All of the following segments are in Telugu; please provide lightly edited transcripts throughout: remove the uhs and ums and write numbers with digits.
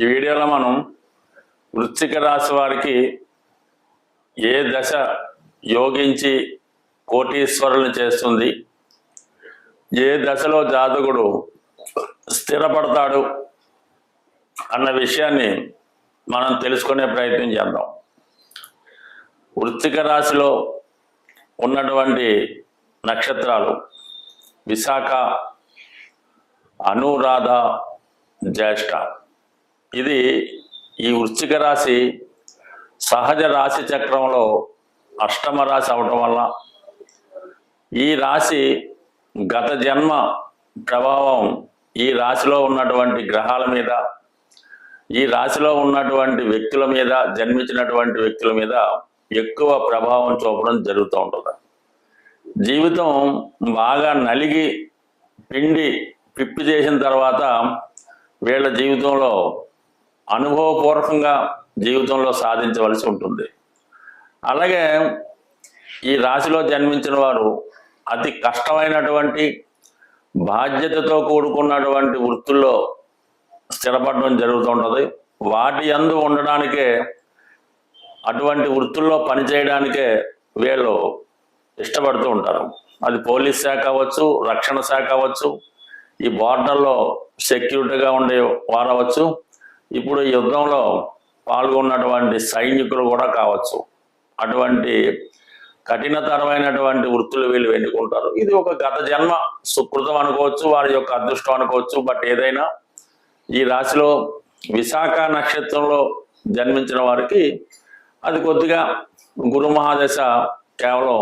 ఈ వీడియోలో మనం వృశ్చిక రాశి వారికి ఏ దశ యోగించి కోటీశ్వరులను చేస్తుంది, ఏ దశలో జాతకుడు స్థిరపడతాడు అన్న విషయాన్ని మనం తెలుసుకునే ప్రయత్నం చేద్దాం. వృశ్చిక రాశిలో ఉన్నటువంటి నక్షత్రాలు విశాఖ, అనురాధ, జ్యేష్ఠ. ఇది ఈ వృశ్చిక రాశి సహజ రాశి చక్రంలో అష్టమ రాశి అవటం వల్ల ఈ రాశి గత జన్మ ప్రభావం ఈ రాశిలో ఉన్నటువంటి గ్రహాల మీద, ఈ రాశిలో ఉన్నటువంటి వ్యక్తుల మీద, జన్మించినటువంటి వ్యక్తుల మీద ఎక్కువ ప్రభావం చూపడం జరుగుతూ ఉంటుంది. జీవితం బాగా నలిగి పిండి పిప్పి చేసిన తర్వాత వీళ్ళ జీవితంలో అనుభవపూర్వకంగా జీవితంలో సాధించవలసి ఉంటుంది. అలాగే ఈ రాశిలో జన్మించిన వారు అతి కష్టమైనటువంటి బాధ్యతతో కూడుకున్నటువంటి వృత్తుల్లో స్థిరపడడం జరుగుతుంటుంది. వాటి యందు ఉండడానికే, అటువంటి వృత్తుల్లో పనిచేయడానికే వీళ్ళు ఇష్టపడుతూ ఉంటారు. అది పోలీస్ శాఖ అవ్వచ్చు, రక్షణ శాఖ అవ్వచ్చు, ఈ బార్డర్లో సెక్యూరిటీగా ఉండే వారవచ్చు, ఇప్పుడు యుద్ధంలో పాల్గొన్నటువంటి సైనికులు కూడా కావచ్చు. అటువంటి కఠినతరమైనటువంటి వృత్తులు వీళ్ళు ఎన్నుకుంటారు. ఇది ఒక గత జన్మ సుకృతం అనుకోవచ్చు, వారి యొక్క అదృష్టం అనుకోవచ్చు. బట్ ఏదైనా ఈ రాశిలో విశాఖ నక్షత్రంలో జన్మించిన వారికి అది కొద్దిగా గురు మహాదశ కేవలం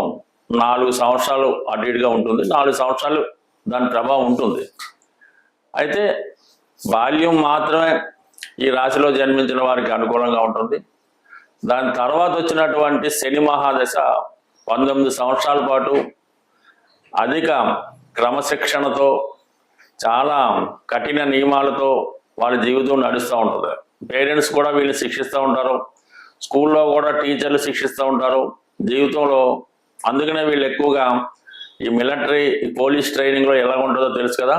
4 సంవత్సరాలు అటు ఇటుగా ఉంటుంది. 4 సంవత్సరాలు దాని ప్రభావం ఉంటుంది. అయితే బాల్యం మాత్రమే ఈ రాశిలో జన్మించిన వారికి అనుకూలంగా ఉంటుంది. దాని తర్వాత వచ్చినటువంటి శని మహాదశ 19 సంవత్సరాల పాటు అధిక క్రమశిక్షణతో, చాలా కఠిన నియమాలతో వాళ్ళ జీవితం నడుస్తూ ఉంటుంది. పేరెంట్స్ కూడా వీళ్ళు శిక్షిస్తూ ఉంటారు, స్కూల్లో కూడా టీచర్లు శిక్షిస్తూ ఉంటారు జీవితంలో. అందుకనే వీళ్ళు ఎక్కువగా ఈ మిలిటరీ, పోలీస్ ట్రైనింగ్లో ఎలా ఉంటుందో తెలుసు కదా,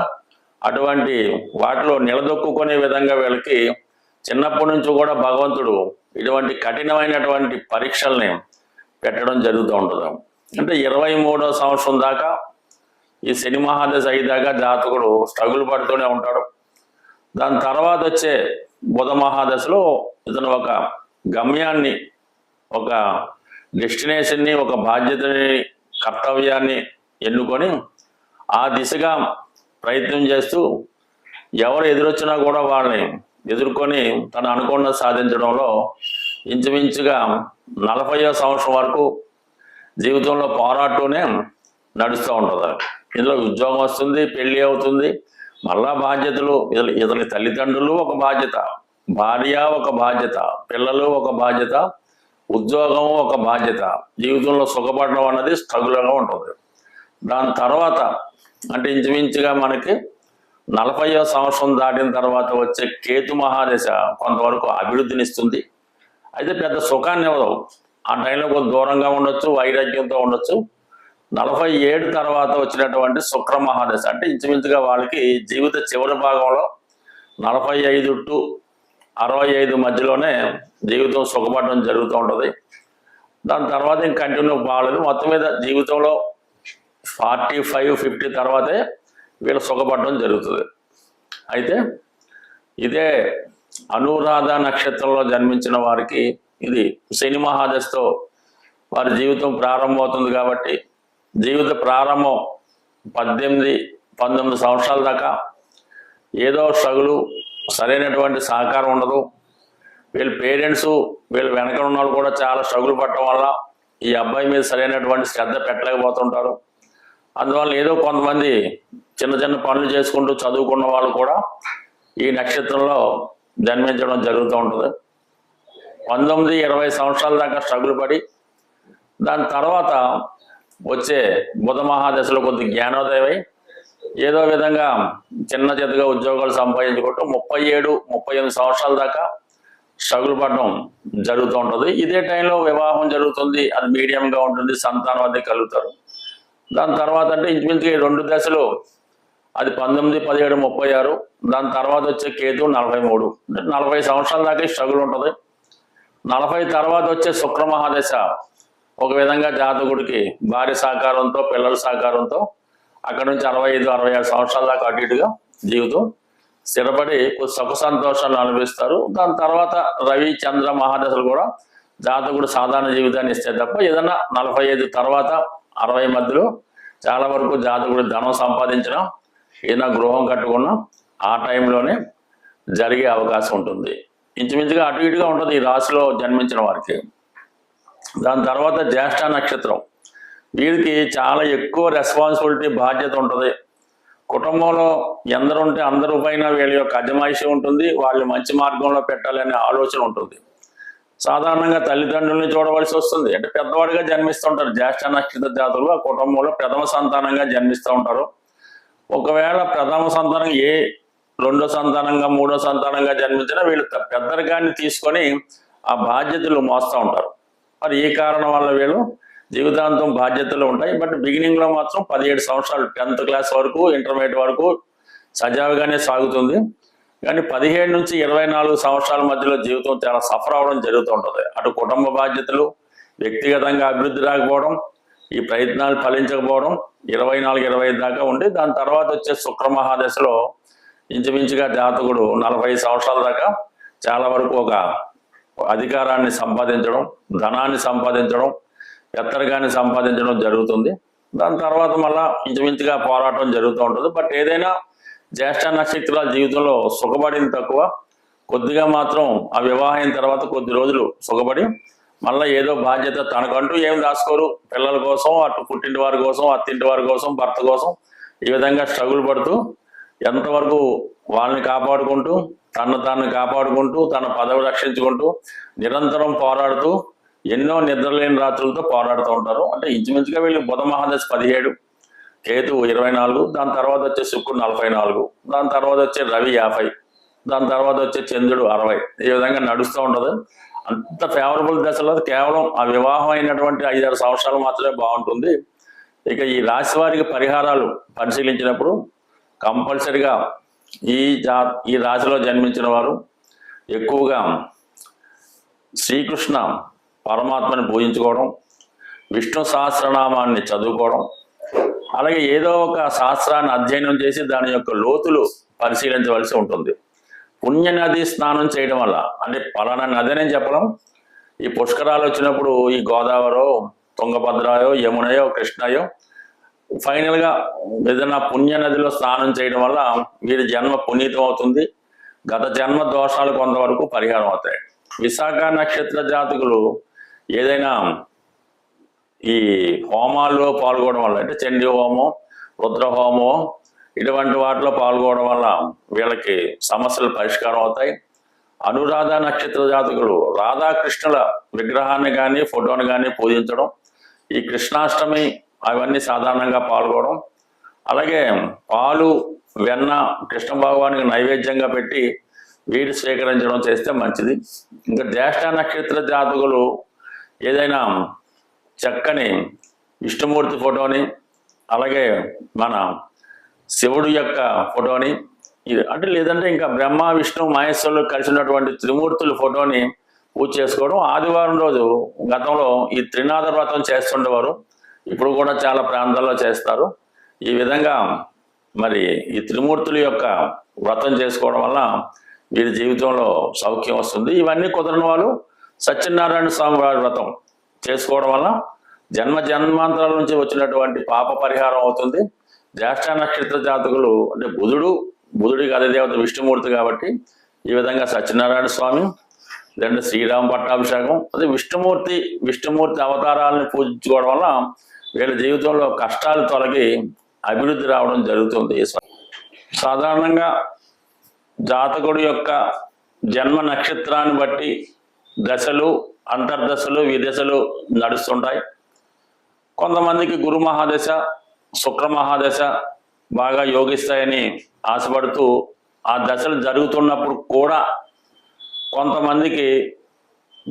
అటువంటి వాటిలో నిలదొక్కునే విధంగా వీళ్ళకి చిన్నప్పటి నుంచి కూడా భగవంతుడు ఇటువంటి కఠినమైనటువంటి పరీక్షల్ని పెట్టడం జరుగుతూ ఉంటుంది. అంటే 23వ సంవత్సరం దాకా ఈ శని మహాదశ అయ్యేదాకా జాతకుడు స్ట్రగుల్ పడుతూనే ఉంటాడు. దాని తర్వాత వచ్చే బుధ మహాదశలో ఇతను ఒక గమ్యాన్ని, ఒక డెస్టినేషన్ని, ఒక బాధ్యతని, కర్తవ్యాన్ని ఎన్నుకొని ఆ దిశగా ప్రయత్నం చేస్తూ ఎవరు ఎదురొచ్చినా కూడా వాళ్ళని ఎదుర్కొని తను అనుకున్నది సాధించడంలో ఇంచుమించుగా 40వ సంవత్సరం వరకు జీవితంలో పోరాటూనే నడుస్తూ ఉంటుంది. ఇందులో ఉద్యోగం వస్తుంది, పెళ్ళి అవుతుంది, మళ్ళా బాధ్యతలు, ఇతని తల్లిదండ్రులు ఒక బాధ్యత, భార్య ఒక బాధ్యత, పిల్లలు ఒక బాధ్యత, ఉద్యోగం ఒక బాధ్యత. జీవితంలో సుఖపడడం అన్నది స్ట్రగుల్గా ఉంటుంది. దాని తర్వాత అంటే ఇంచుమించుగా మనకి 40వ సంవత్సరం దాటిన తర్వాత వచ్చే కేతు మహాదశ కొంతవరకు అభివృద్ధినిస్తుంది. అయితే పెద్ద సుఖాన్ని ఇవ్వదు. ఆ టైంలో కొంత దూరంగా ఉండొచ్చు, వైరాగ్యంతో ఉండొచ్చు. 47 తర్వాత వచ్చినటువంటి శుక్ర మహాదశ అంటే ఇంచుమించుగా వాళ్ళకి జీవిత చివరి భాగంలో 45 టు 65 మధ్యలోనే జీవితం సుఖపడడం జరుగుతూ ఉంటుంది. దాని తర్వాత ఇంక కంటిన్యూ బాగలేదు. మొత్తం మీద జీవితంలో 45-50 తర్వాతే వీళ్ళు సుఖపడడం జరుగుతుంది. అయితే ఇదే అనురాధ నక్షత్రంలో జన్మించిన వారికి ఇది శని మహాదశతో వారి జీవితం ప్రారంభమవుతుంది. కాబట్టి జీవిత ప్రారంభం 18-19 సంవత్సరాల దాకా ఏదో స్ట్రగులు, సరైనటువంటి సహకారం ఉండదు. వీళ్ళ పేరెంట్స్, వీళ్ళ వెనక ఉన్న వాళ్ళు కూడా చాలా స్ట్రగుల్ పడటం వల్ల ఈ అబ్బాయి మీద సరైనటువంటి శ్రద్ధ పెట్టలేకపోతుంటారు. అందువల్ల ఏదో కొంతమంది చిన్న చిన్న పనులు చేసుకుంటూ చదువుకున్న వాళ్ళు కూడా ఈ నక్షత్రంలో జన్మించడం జరుగుతూ ఉంటుంది. 19-20 సంవత్సరాల దాకా స్ట్రగుల్ పడి దాని తర్వాత వచ్చే బుధ మహాదశలో కొద్ది జ్ఞానోదయమై ఏదో విధంగా చిన్న చిన్నగా ఉద్యోగాలు సంపాదించుకుంటూ 37-38 సంవత్సరాల దాకా స్ట్రగుల్ పడడం జరుగుతూ ఉంటుంది. ఇదే టైంలో వివాహం జరుగుతుంది, అది మీడియంగా ఉంటుంది, సంతానం అది కలుగుతారు. దాని తర్వాత అంటే ఇంచుమించుగా 2 దశలు అది 19, 17, 36. దాని తర్వాత వచ్చే కేతు 43. అంటే 40 సంవత్సరాల దాకా స్ట్రగుల్ ఉంటుంది. 40 తర్వాత వచ్చే శుక్ర మహాదశ ఒక విధంగా జాతకుడికి భార్య సహకారంతో, పిల్లల సహకారంతో అక్కడ నుంచి 65, 66 సంవత్సరాల దాకా అటు ఇటుగా జీవితం స్థిరపడి సుఖ సంతోషాలు అనుభవిస్తారు. దాని తర్వాత రవి, చంద్ర మహాదశలు కూడా జాతకుడు సాధారణ జీవితాన్ని ఇస్తే తప్ప ఏదన్నా 45 తర్వాత 60 మధ్యలో చాలా వరకు జాతకుడు ధనం సంపాదించడం, ఏదైనా గృహం కట్టుకున్నా ఆ టైంలోనే జరిగే అవకాశం ఉంటుంది. ఇంచుమించుగా అటు ఇటుగా ఉంటుంది ఈ రాశిలో జన్మించిన వారికి. దాని తర్వాత జ్యేష్ఠ నక్షత్రం, వీరికి చాలా ఎక్కువ రెస్పాన్సిబిలిటీ, బాధ్యత ఉంటుంది. కుటుంబంలో ఎందరు ఉంటే అందరి పైన వీళ్ళ యొక్క అజమాయిషి ఉంటుంది. వాళ్ళు మంచి మార్గంలో పెట్టాలనే ఆలోచన ఉంటుంది. సాధారణంగా తల్లిదండ్రుల్ని చూడవలసి వస్తుంది. అంటే పెద్దవాడిగా జన్మిస్తుంటారు జ్యేష్ఠ నక్షత్ర జాతకులు. ఆ కుటుంబంలో ప్రథమ సంతానంగా జన్మిస్తూ ఉంటారు. ఒకవేళ ప్రథమ సంతానం రెండో సంతానంగా, మూడో సంతానంగా జన్మించినా వీళ్ళు పెద్దరికాన్ని తీసుకొని ఆ బాధ్యతలు మోస్తూ ఉంటారు. మరి ఈ కారణం వల్ల వీళ్ళు జీవితాంతం బాధ్యతలు ఉంటాయి. బట్ బిగినింగ్లో మాత్రం 17 సంవత్సరాలు 10th క్లాస్ వరకు, ఇంటర్మీడియట్ వరకు సజావుగానే సాగుతుంది. కానీ 17 నుంచి 24 సంవత్సరాల మధ్యలో జీవితం చాలా సఫర్ అవడం జరుగుతూ ఉంటుంది. అటు కుటుంబ బాధ్యతలు, వ్యక్తిగతంగా అభివృద్ధి రాకపోవడం, ఈ ప్రయత్నాలు ఫలించకపోవడం 24, 25 దాకా ఉండి దాని తర్వాత వచ్చే శుక్ర మహాదశలో ఇంచుమించుగా జాతకుడు 40 సంవత్సరాల దాకా చాలా వరకు ఒక అధికారాన్ని సంపాదించడం, ధనాన్ని సంపాదించడం, పెత్తరికాన్ని సంపాదించడం జరుగుతుంది. దాని తర్వాత మళ్ళా ఇంచుమించుగా పోరాటం జరుగుతూ ఉంటుంది. బట్ ఏదైనా జ్యేష్ఠ నక్షత్రాల జీవితంలో సుఖపడింది తక్కువ. కొద్దిగా మాత్రం ఆ వివాహం తర్వాత కొద్ది రోజులు సుఖపడి మళ్ళీ ఏదో బాధ్యత తనకంటూ ఏం దాచుకోరు. పిల్లల కోసం, అటు పుట్టింటి వారి కోసం, అత్తింటి వారి కోసం, భర్త కోసం ఈ విధంగా స్ట్రగుల్ పడుతూ ఎంతవరకు వాళ్ళని కాపాడుకుంటూ, తాను కాపాడుకుంటూ, తన పదవి రక్షించుకుంటూ నిరంతరం పోరాడుతూ ఎన్నో నిద్రలేని రాత్రులతో పోరాడుతూ ఉంటారు. అంటే ఇంచుమించుగా వీళ్ళు బుధ మహాదశ 17, కేతు 24, దాని తర్వాత వచ్చే శుక్రుడు 44, దాని తర్వాత వచ్చే రవి 50, దాని తర్వాత వచ్చే చంద్రుడు 60. ఈ విధంగా నడుస్తూ ఉంటుంది. అంత ఫేవరబుల్ దశలో కేవలం ఆ వివాహం అయినటువంటి 5-6 సంవత్సరాలు మాత్రమే బాగుంటుంది. ఇక ఈ రాశి వారికి పరిహారాలు పరిశీలించినప్పుడు కంపల్సరిగా ఈ రాశిలో జన్మించిన వారు ఎక్కువగా శ్రీకృష్ణ పరమాత్మని పూజించుకోవడం, విష్ణు సహస్రనామాన్ని చదువుకోవడం, అలాగే ఏదో ఒక శాస్త్రాన్ని అధ్యయనం చేసి దాని యొక్క లోతులు పరిశీలించవలసి ఉంటుంది. పుణ్య నది స్నానం చేయడం వల్ల, అంటే పలానా నది అని చెప్పడం, ఈ పుష్కరాలు వచ్చినప్పుడు ఈ గోదావరో, తుంగభద్రయో, యమునయో, కృష్ణయో ఫైనల్గా ఏదైనా పుణ్య నదిలో స్నానం చేయడం వల్ల వీరి జన్మ పునీతం అవుతుంది. గత జన్మ దోషాలు కొంతవరకు పరిహారం అవుతాయి. విశాఖ నక్షత్ర జాతకులు ఏదైనా ఈ హోమాల్లో పాల్గొనడం వల్ల, అంటే చండీ హోమం, రుద్ర హోమం ఇటువంటి వాటిలో పాల్గొనడం వల్ల వీళ్ళకి సమస్యలు పరిష్కారం అవుతాయి. అనురాధ నక్షత్ర జాతకులు రాధాకృష్ణుల విగ్రహాన్ని కానీ, ఫోటోని కానీ పూజించడం, ఈ కృష్ణాష్టమి అవన్నీ సాధారణంగా పాల్గొనడం, అలాగే పాలు, వెన్న కృష్ణ భగవానికి నైవేద్యంగా పెట్టి వీటి స్వీకరించడం చేస్తే మంచిది. ఇంకా జ్యేష్ఠ నక్షత్ర జాతకులు ఏదైనా చక్కని విష్ణుమూర్తి ఫోటోని, అలాగే మన శివుడు యొక్క ఫోటోని, అంటే లేదంటే ఇంకా బ్రహ్మ, విష్ణు, మహేశ్వరులు కలిసినటువంటి త్రిమూర్తుల ఫోటోని పూజ చేసుకోవడం. ఆదివారం రోజు గతంలో ఈ త్రినాథ వ్రతం చేస్తుండేవారు, ఇప్పుడు కూడా చాలా ప్రాంతాల్లో చేస్తారు. ఈ విధంగా మరి ఈ త్రిమూర్తుల యొక్క వ్రతం చేసుకోవడం వల్ల వీరి జీవితంలో సౌఖ్యం వస్తుంది. ఇవన్నీ కుదరని వాళ్ళు సత్యనారాయణ స్వామి వారి వ్రతం చేసుకోవడం వల్ల జన్మాంతరాల నుంచి వచ్చినటువంటి పాప పరిహారం అవుతుంది. జ్యేష్ఠ నక్షత్ర జాతకులు అంటే బుధుడికి అధిదేవత విష్ణుమూర్తి కాబట్టి ఈ విధంగా సత్యనారాయణ స్వామి, లేదంటే శ్రీరామ పట్టాభిషేకం, అదే విష్ణుమూర్తి అవతారాలను పూజించుకోవడం వల్ల వీళ్ళ జీవితంలో కష్టాలు తొలగి అభివృద్ధి రావడం జరుగుతుంది. సాధారణంగా జాతకుడి యొక్క జన్మ నక్షత్రాన్ని బట్టి దశలు, అంతర్దశలు, విదశలు నడుస్తుంటాయి. కొంతమందికి గురు మహాదశ, శుక్ర మహాదశ బాగా యోగిస్తాయని ఆశపడుతూ ఆ దశలు జరుగుతున్నప్పుడు కూడా కొంతమందికి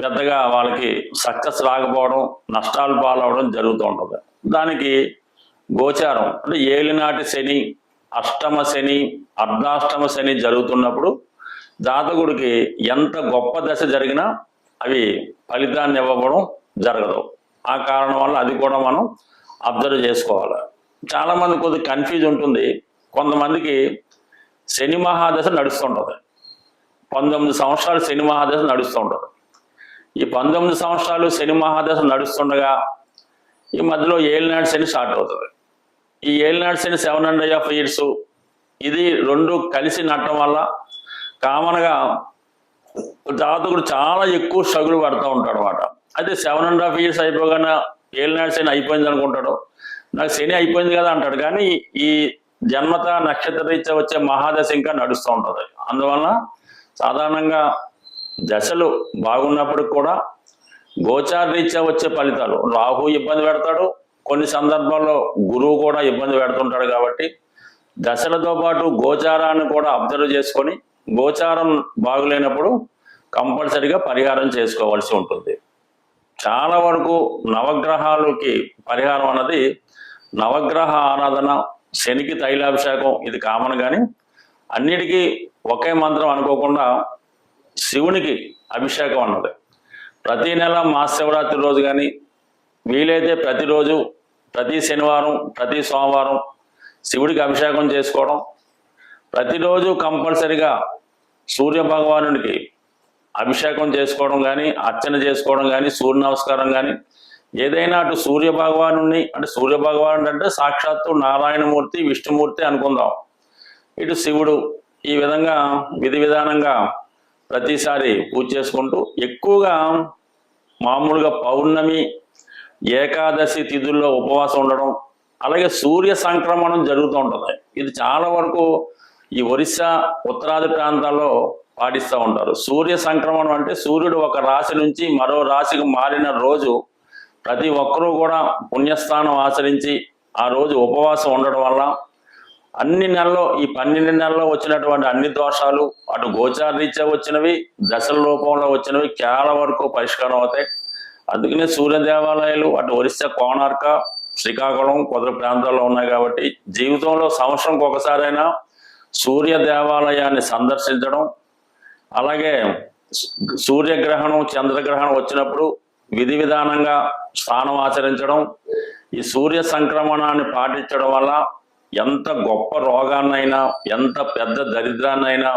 పెద్దగా వాళ్ళకి సక్సెస్ రాకపోవడం, నష్టాలు పాలవడం జరుగుతూ ఉంటుంది. దానికి గోచారం అంటే ఏలినాటి శని, అష్టమ శని, అర్ధాష్టమ శని జరుగుతున్నప్పుడు జాతకుడికి ఎంత గొప్ప దశ జరిగినా అవి ఫలితాన్ని ఇవ్వడం జరగదు. ఆ కారణం వల్ల అది కూడా మనం అబ్జర్వ్ చేసుకోవాలి. చాలామంది కొద్దిగా కన్ఫ్యూజ్ ఉంటుంది. కొంతమందికి శని మహాదశ నడుస్తుంటుంది. 19 సంవత్సరాలు శని మహాదశ నడుస్తుంటుంది. ఈ 19 సంవత్సరాలు శని మహాదశ నడుస్తుండగా ఈ మధ్యలో ఏలినాడు శని స్టార్ట్ అవుతుంది. ఈ ఏలినాడు శని 7.5 years ఇది రెండు కలిసి నట్టడం వల్ల కామన్గా జాతకుడు చాలా ఎక్కువ స్ట్రగుల్ పడుతూ ఉంటాడు అనమాట. అయితే 7.5 years అయిపోగానే ఏలినాడు శని అయిపోయింది అనుకుంటాడు. నాకు శని అయిపోయింది కదా అంటాడు. కానీ ఈ జన్మత నక్షత్ర రీత్యా వచ్చే మహాదశ ఇంకా నడుస్తూ ఉంటుంది. అందువలన సాధారణంగా దశలు బాగున్నప్పుడు కూడా గోచార రీత్యా వచ్చే ఫలితాలు, రాహు ఇబ్బంది పెడతాడు, కొన్ని సందర్భాల్లో గురువు కూడా ఇబ్బంది పెడుతుంటాడు. కాబట్టి దశలతో పాటు గోచారాన్ని కూడా అబ్జర్వ్ చేసుకొని గోచారం బాగులేనప్పుడు కంపల్సరిగా పరిహారం చేసుకోవాల్సి ఉంటుంది. చాలా వరకు నవగ్రహాలకి పరిహారం అన్నది నవగ్రహ ఆరాధన, శనికి తైలాభిషేకం ఇది కామన్. కానీ అన్నిటికీ ఒకే మంత్రం అనుకోకుండా శివునికి అభిషేకం అన్నది ప్రతి నెల మహాశివరాత్రి రోజు కానీ వీలైతే ప్రతిరోజు, ప్రతి శనివారం, ప్రతి సోమవారం శివుడికి అభిషేకం చేసుకోవడం, ప్రతిరోజు కంపల్సరిగా సూర్య భగవానుడికి అభిషేకం చేసుకోవడం కానీ, అర్చన చేసుకోవడం కానీ, సూర్య నమస్కారం కానీ ఏదైనా అటు సూర్య భగవానుడిని, అంటే సూర్య భగవానుడు అంటే సాక్షాత్తు నారాయణమూర్తి, విష్ణుమూర్తి అనుకుందాం, ఇటు శివుడు, ఈ విధంగా విధి విధానంగా ప్రతిసారి పూజ చేసుకుంటూ ఎక్కువగా మామూలుగా పౌర్ణమి, ఏకాదశి తిథుల్లో ఉపవాసం ఉండడం, అలాగే సూర్య సంక్రమణం జరుగుతూ ఉంటుంది. ఇది చాలా వరకు ఈ ఒరిస్సా ఉత్తరాది ప్రాంతాల్లో పాటిస్తూ ఉంటారు. సూర్య సంక్రమణం అంటే సూర్యుడు ఒక రాశి నుంచి మరో రాశికి మారిన రోజు ప్రతి ఒక్కరూ కూడా పుణ్యస్థానం ఆచరించి ఆ రోజు ఉపవాసం ఉండడం వల్ల అన్ని నెలలో, ఈ 12 నెలల్లో వచ్చినటువంటి అన్ని దోషాలు, అటు గోచార రీత్యా వచ్చినవి, దశల రూపంలో వచ్చినవి చాలా వరకు పరిష్కారం అవుతాయి. అందుకనే సూర్య దేవాలయాలు అటు ఒరిస్సా, కోణార్క, శ్రీకాకుళం, కొందరు ప్రాంతాల్లో ఉన్నాయి. కాబట్టి జీవితంలో సంవత్సరంకి ఒకసారైనా సూర్య దేవాలయాన్ని సందర్శించడం, అలాగే సూర్యగ్రహణం, చంద్రగ్రహణం వచ్చినప్పుడు విధి విధానంగా స్నానం ఆచరించడం, ఈ సూర్య సంక్రమణాన్ని పాటించడం వల్ల ఎంత గొప్ప రోగాన్నైనా, ఎంత పెద్ద దరిద్రాన్నైనా,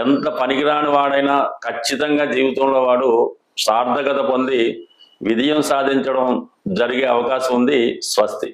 ఎంత పనికిరాని వాడైనా ఖచ్చితంగా జీవితంలో వాడు సార్థకత పొంది విజయం సాధించడం జరిగే అవకాశం ఉంది. స్వస్తి.